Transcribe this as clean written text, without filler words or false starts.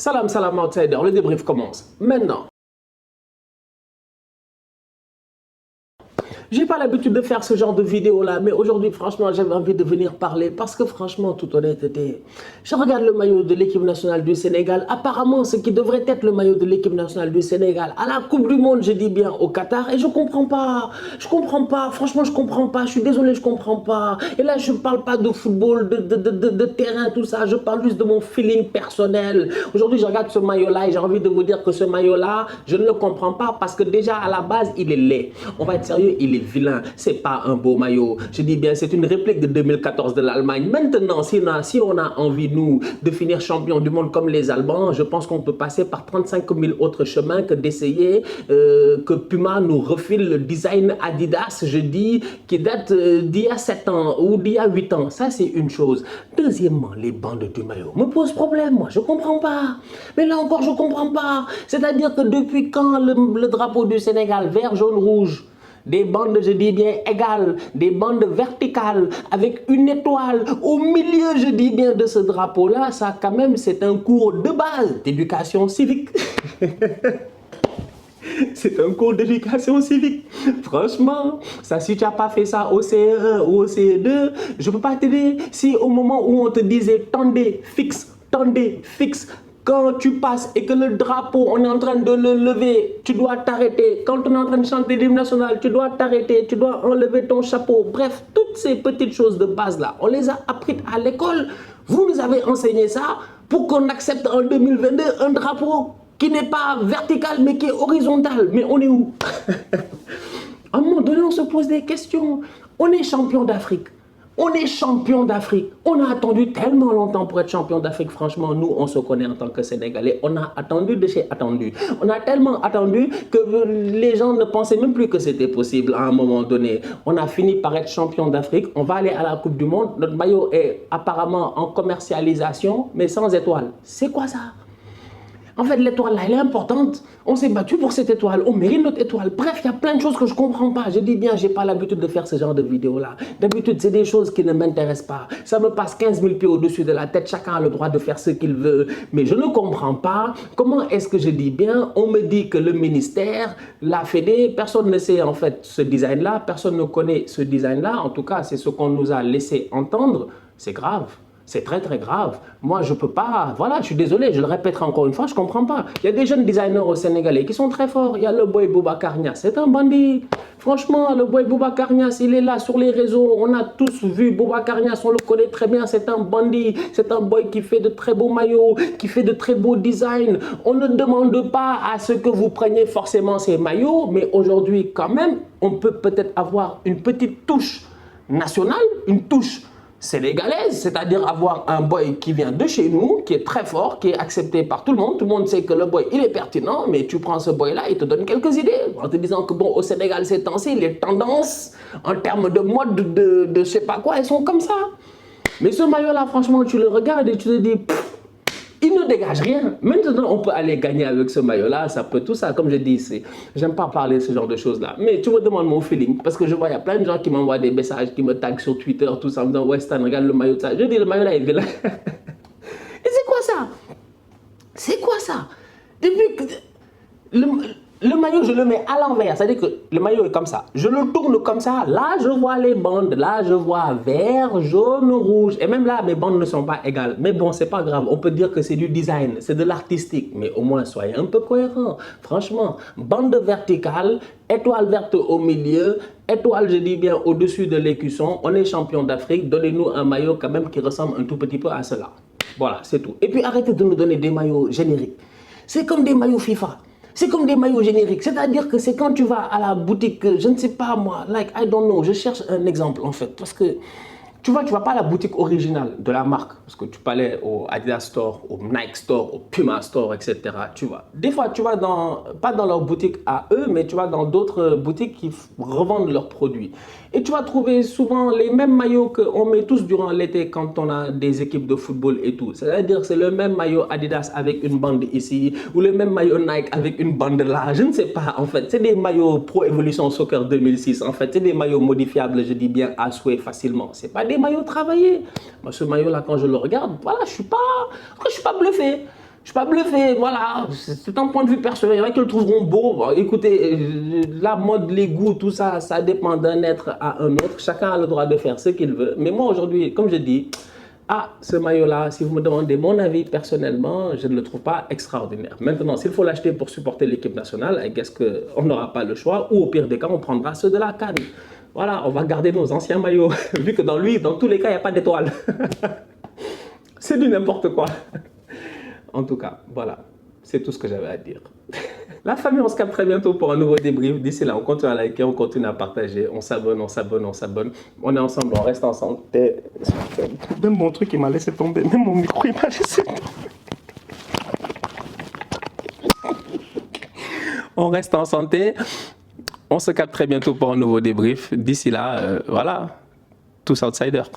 Salam, salam outsider, le débrief commence maintenant. J'ai pas l'habitude de faire ce genre de vidéo là, mais aujourd'hui franchement j'avais envie de venir parler parce que franchement, toute honnêteté, je regarde le maillot de l'équipe nationale du Sénégal, apparemment ce qui devrait être le maillot de l'équipe nationale du Sénégal à la Coupe du Monde, je dis bien au Qatar, et je comprends pas, franchement je comprends pas, je suis désolé, je comprends pas. Et là je parle pas de football, de terrain, tout ça, je parle juste de mon feeling personnel. Aujourd'hui je regarde ce maillot là et j'ai envie de vous dire que ce maillot là, je ne le comprends pas parce que déjà à la base il est laid. On va être sérieux, il est vilain, c'est pas un beau maillot. Je dis bien, c'est une réplique de 2014 de l'Allemagne. Maintenant, si on a envie, nous, de finir champion du monde comme les Allemands, je pense qu'on peut passer par 35 000 autres chemins que d'essayer que Puma nous refile le design Adidas, je dis, qui date d'il y a 7 ans ou d'il y a 8 ans. Ça, c'est une chose. Deuxièmement, les bandes du maillot me posent problème, moi, je comprends pas. Mais là encore, je comprends pas. C'est-à-dire que depuis quand le drapeau du Sénégal, vert, jaune, rouge, des bandes, je dis bien, égales, des bandes verticales, avec une étoile au milieu, je dis bien, de ce drapeau-là, ça quand même, c'est un cours de base d'éducation civique. C'est un cours d'éducation civique. Franchement, ça, si tu n'as pas fait ça au CE1 ou au CE2, je ne peux pas t'aider. Si au moment où on te disait tendez, fixe, quand tu passes et que le drapeau, on est en train de le lever, tu dois t'arrêter. Quand on est en train de chanter l'hymne national, tu dois t'arrêter, tu dois enlever ton chapeau. Bref, toutes ces petites choses de base-là, on les a apprises à l'école. Vous nous avez enseigné ça pour qu'on accepte en 2022 un drapeau qui n'est pas vertical, mais qui est horizontal. Mais on est où? À un moment donné, on se pose des questions. On est champion d'Afrique. On est champion d'Afrique. On a attendu tellement longtemps pour être champion d'Afrique. Franchement, nous, on se connaît en tant que Sénégalais. On a attendu de chez attendu. On a tellement attendu que les gens ne pensaient même plus que c'était possible à un moment donné. On a fini par être champion d'Afrique. On va aller à la Coupe du Monde. Notre maillot est apparemment en commercialisation, mais sans étoile. C'est quoi ça? En fait, l'étoile là, elle est importante. On s'est battu pour cette étoile. On mérite notre étoile. Bref, il y a plein de choses que je ne comprends pas. Je dis bien, je n'ai pas l'habitude de faire ce genre de vidéos là. D'habitude, c'est des choses qui ne m'intéressent pas. Ça me passe 15 000 pieds au-dessus de la tête. Chacun a le droit de faire ce qu'il veut. Mais je ne comprends pas comment est-ce que je dis bien. On me dit que le ministère, la Fédé, personne ne sait en fait ce design là. Personne ne connaît ce design là. En tout cas, c'est ce qu'on nous a laissé entendre. C'est grave. C'est très très grave. Moi, je ne peux pas... Voilà, je suis désolé, je le répéterai encore une fois, je ne comprends pas. Il y a des jeunes designers au Sénégalais qui sont très forts. Il y a le boy Boubacar Niasse, c'est un bandit. Franchement, le boy Boubacar Niasse, il est là sur les réseaux. On a tous vu Boubacar Niasse, on le connaît très bien. C'est un bandit. C'est un boy qui fait de très beaux maillots, qui fait de très beaux designs. On ne demande pas à ce que vous preniez forcément ces maillots, mais aujourd'hui, quand même, on peut peut-être avoir une petite touche nationale, une touche sénégalaise, c'est-à-dire avoir un boy qui vient de chez nous, qui est très fort, qui est accepté par tout le monde. Tout le monde sait que le boy, il est pertinent, mais tu prends ce boy-là, il te donne quelques idées, en te disant que bon, au Sénégal, ces temps-ci, les tendances, en termes de mode, de je sais pas quoi, elles sont comme ça. Mais ce maillot-là, franchement, tu le regardes et tu te dis... Il ne dégage rien. Maintenant, on peut aller gagner avec ce maillot-là, ça peut tout ça. Comme je dis, j'aime pas parler de ce genre de choses-là. Mais tu me demandes mon feeling, parce que je vois, il y a plein de gens qui m'envoient des messages, qui me taguent sur Twitter, tout ça, en me disant, Weston, regarde le maillot de ça. Je dis, le maillot-là est vilain. Et c'est quoi ça? C'est quoi ça? Depuis que... Le maillot, je le mets à l'envers, c'est-à-dire que le maillot est comme ça. Je le tourne comme ça, là je vois les bandes, là je vois vert, jaune, rouge. Et même là, mes bandes ne sont pas égales. Mais bon, c'est pas grave, on peut dire que c'est du design, c'est de l'artistique. Mais au moins, soyez un peu cohérent. Franchement, bande verticale, étoile verte au milieu, étoile, je dis bien, au-dessus de l'écusson. On est champion d'Afrique, donnez-nous un maillot quand même qui ressemble un tout petit peu à cela. Voilà, c'est tout. Et puis arrêtez de nous donner des maillots génériques. C'est comme des maillots FIFA. C'est comme des maillots génériques, c'est-à-dire que c'est quand tu vas à la boutique, je ne sais pas moi, like, I don't know, je cherche un exemple en fait, parce que tu vas pas à la boutique originale de la marque, parce que tu peux aller au Adidas Store, au Nike Store, au Puma Store, etc. Tu vois. Des fois, tu vas pas dans leur boutique à eux, mais tu vas dans d'autres boutiques qui revendent leurs produits. Et tu vas trouver souvent les mêmes maillots qu'on met tous durant l'été quand on a des équipes de football et tout. C'est-à-dire c'est le même maillot Adidas avec une bande ici, ou le même maillot Nike avec une bande là. Je ne sais pas en fait. C'est des maillots Pro Evolution Soccer 2006 en fait. C'est des maillots modifiables, je dis bien à souhait facilement. C'est pas des maillots travaillés. Moi, ce maillot là, quand je le regarde, voilà, je suis pas bluffé. Je suis pas bluffé, voilà, c'est un point de vue personnel. Il y en a qui le trouveront beau. Bon, écoutez, la mode, les goûts, tout ça, ça dépend d'un être à un autre. Chacun a le droit de faire ce qu'il veut. Mais moi, aujourd'hui, comme je dis, ah, ce maillot-là, si vous me demandez mon avis personnellement, je ne le trouve pas extraordinaire. Maintenant, s'il faut l'acheter pour supporter l'équipe nationale, I guess qu'on n'aura pas le choix. Ou au pire des cas, on prendra ceux de la CAN. Voilà, on va garder nos anciens maillots. Vu que dans tous les cas, il n'y a pas d'étoile. C'est du n'importe quoi. En tout cas, voilà, c'est tout ce que j'avais à dire. La famille, on se capte très bientôt pour un nouveau débrief. D'ici là, on continue à liker, on continue à partager, on s'abonne, on s'abonne, on s'abonne. On est ensemble, on reste ensemble. Même mon truc, il m'a laissé tomber. Même mon micro, il m'a laissé tomber. On reste en santé. On se capte très bientôt pour un nouveau débrief. D'ici là, voilà, tous outsiders.